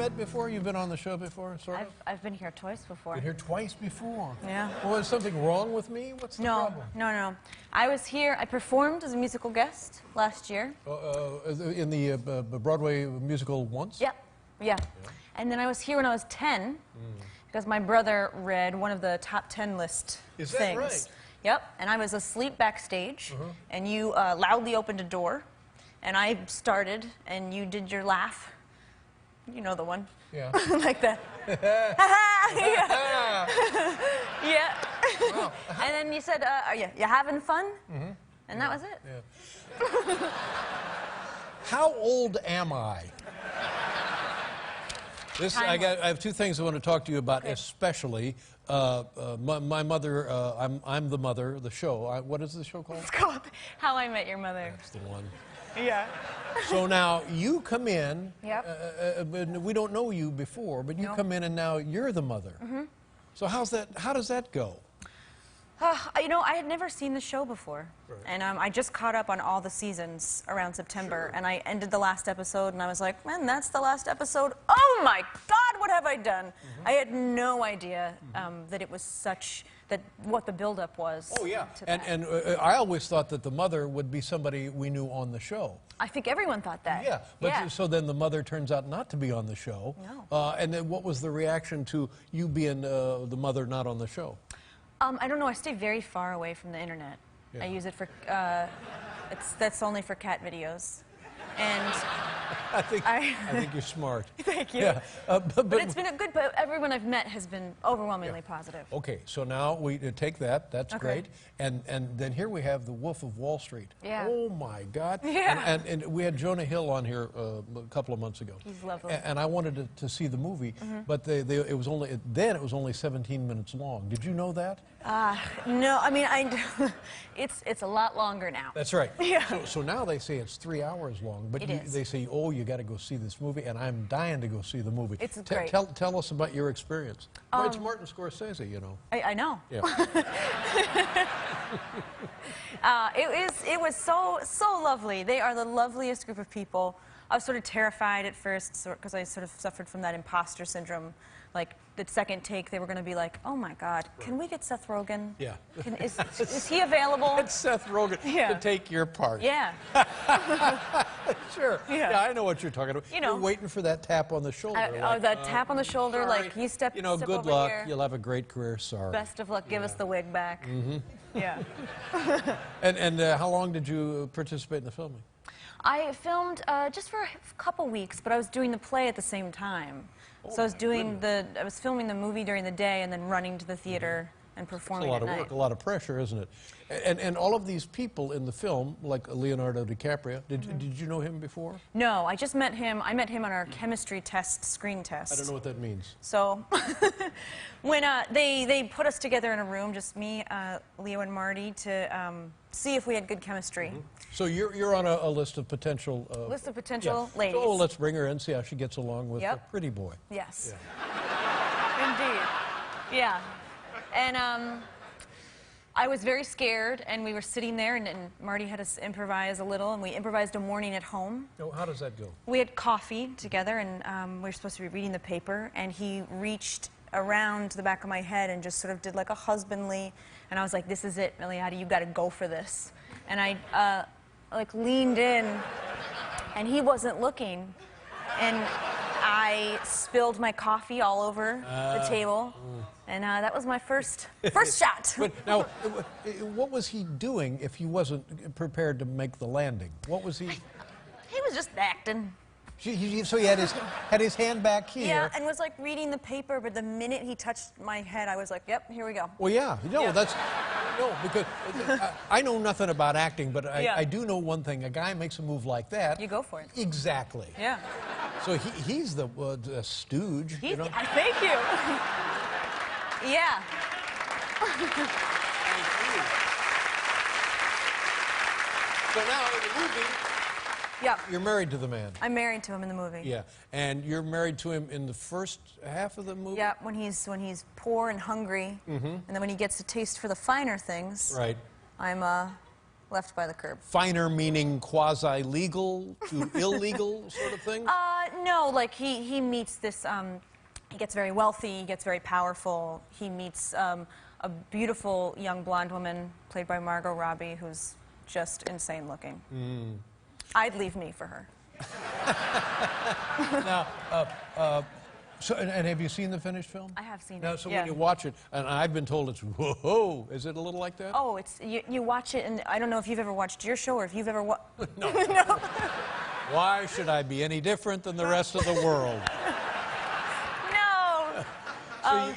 met before? You've been on the show before, sort of? I've been here twice before. Been here twice before? Yeah. Well, is something wrong with me? What's the problem? No. I was here, I performed as a musical guest last year. In the Broadway musical Once? Yeah. And then I was here when I was 10, because my brother read one of the top 10 list things. Is that right? Yep, and I was asleep backstage, and you loudly opened a door, and I started, and you did your laugh. You know the one. Yeah. Like that. Yeah. Wow. And then you said, are you having fun? And that was it. Yeah. How old am I? I have two things I want to talk to you about, especially. My mother, I'm the mother, the show. What is the show called? It's called How I Met Your Mother. That's the one. Yeah. So now you come in. Yep. We don't know you before, but you come in and now you're the mother. So how does that go? You know, I had never seen the show before, and I just caught up on all the seasons around September, and I ended the last episode, and I was like, man, that's the last episode. Oh my God, what have I done? I had no idea that it was what the buildup was. Oh yeah, to that. and I always thought that the mother would be somebody we knew on the show. I think everyone thought that. Yeah, but so then the mother turns out not to be on the show. No. And then what was the reaction to you being the mother not on the show? I don't know. I stay very far away from the internet. Yeah. I use it for, that's only for cat videos. And I think you're smart. Thank you. Yeah. But it's been but everyone I've met has been overwhelmingly positive. Okay, so now we take that. That's great. And then here we have the Wolf of Wall Street. Yeah. Oh my God. Yeah. And we had Jonah Hill on here a couple of months ago. He's lovely. And I wanted to see the movie, but it was only 17 minutes long. Did you know that? No, I mean, it's a lot longer now. That's right. Yeah. So now they say it's 3 hours long, but It is. they say, oh, you got to go see this movie, and I'm dying to go see the movie. It's great. Tell us about your experience. Well, it's Martin Scorsese, you know. I know. Yeah. It was so lovely. They are the loveliest group of people. I was sort of terrified at first because I sort of suffered from that imposter syndrome. Like the second take, they were going to be like, "Oh my God, can we get Seth Rogen? Yeah. Is he available? It's Seth Rogen to take your part." Yeah. Sure. Yeah. I know what you're talking about. You know. You're waiting for that tap on the shoulder. That tap on the shoulder, sorry. like you step. You know, step good over luck. here. You'll have a great career. Sorry. Best of luck. Give us the wig back. Yeah. And how long did you participate in the filming? I filmed just for a couple weeks, but I was doing the play at the same time. So I was I was filming the movie during the day and then running to the theater and performing It's a lot at of night. work, a lot of pressure, isn't it? And all of these people in the film, like Leonardo DiCaprio, did you know him before? No, I just met him. I met him on our chemistry test, screen test. I don't know what that means. So when they put us together in a room, just me, Leo, and Marty, to see if we had good chemistry. So you're on a list of potential... List of potential ladies. So let's bring her in, see how she gets along with a pretty boy. Yes. Indeed. Yeah. And I was very scared, and we were sitting there, and Marty had us improvise a little, and we improvised a morning at home. Oh, how does that go? We had coffee together, and we were supposed to be reading the paper, and he reached around the back of my head and just sort of did like a husbandly, and I was like, this is it, Milioti, you got to go for this. And I like leaned in, and he wasn't looking, and I spilled my coffee all over the table, and that was my first shot. But now, what was he doing if he wasn't prepared to make the landing? What was he? He was just acting. So he had his hand back here. Yeah, and was like reading the paper, but the minute he touched my head, I was like, yep, here we go. Well, yeah, because I know nothing about acting, but I do know one thing. A guy makes a move like that. You go for it. Exactly. Yeah. So he's the stooge. You know? Thank you. Yeah. So now in the movie, you're married to the man. I'm married to him in the movie. Yeah, and you're married to him in the first half of the movie? Yeah, when he's poor and hungry, and then when he gets a taste for the finer things, right. I'm left by the curb. Finer meaning quasi-legal to illegal sort of thing? no, like he meets this, he gets very wealthy, he gets very powerful. He meets a beautiful young blonde woman played by Margot Robbie who's just insane looking. I'd leave me for her. Now, so, and have you seen the finished film? I have seen Now, it. so yeah. when you watch it, and I've been told it's whoa, is it a little like that? Oh, it's you watch it, and I don't know if you've ever watched your show or if you've ever watched. No. No. Why should I be any different than the rest of the world? No. So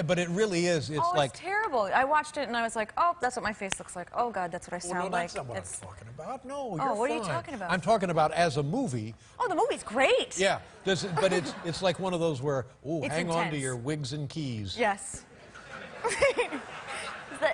but it really is. It's Oh, like. it's terrible. I watched it and I was like, oh, that's what my face looks like. Oh God, that's what I sound Well, no, like. that's not what I'm talking about. No, you're Oh, what are you fine. talking about? I'm talking about as a movie. Oh, the movie's great. Yeah, but it's like one of those where, oh, It's hang on to intense. your wigs and keys. Yes.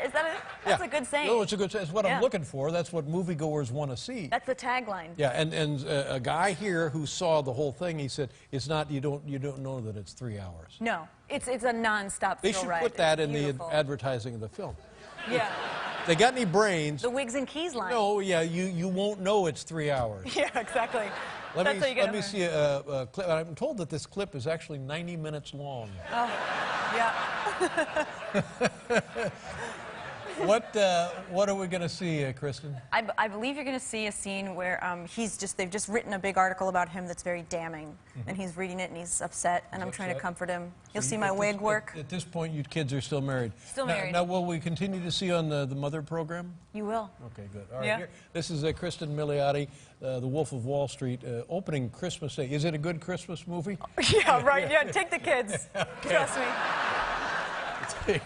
Is that that's Yeah. a good saying. No, it's a good. It's what Yeah. I'm looking for. That's what moviegoers want to see. That's the tagline. Yeah, and a guy here who saw the whole thing, he said, it's not. You don't know that it's 3 hours. No, it's a non-stop They thrill should ride. put that It's in the beautiful. advertising of the film. Yeah. They got any brains? The wigs and keys line. No, yeah, you won't know it's 3 hours. Yeah, exactly. Let That's how you get me them. see a clip. I'm told that this clip is actually 90 minutes long. Oh, yeah. What are we going to see, Cristin? I believe you're going to see a scene where they've just written a big article about him that's very damning, and he's reading it and he's upset, and I'm trying to upset? comfort him. You'll So see you- my at this- wig work. At this point, you kids are still married. Still Now- married. Now, will we continue to see on the Mother program? You will. Okay, good. All right. Yeah. Here, this is Cristin Milioti, The Wolf of Wall Street, opening Christmas Day. Is it a good Christmas movie? Yeah, right. Yeah, take the kids. Trust me. Here,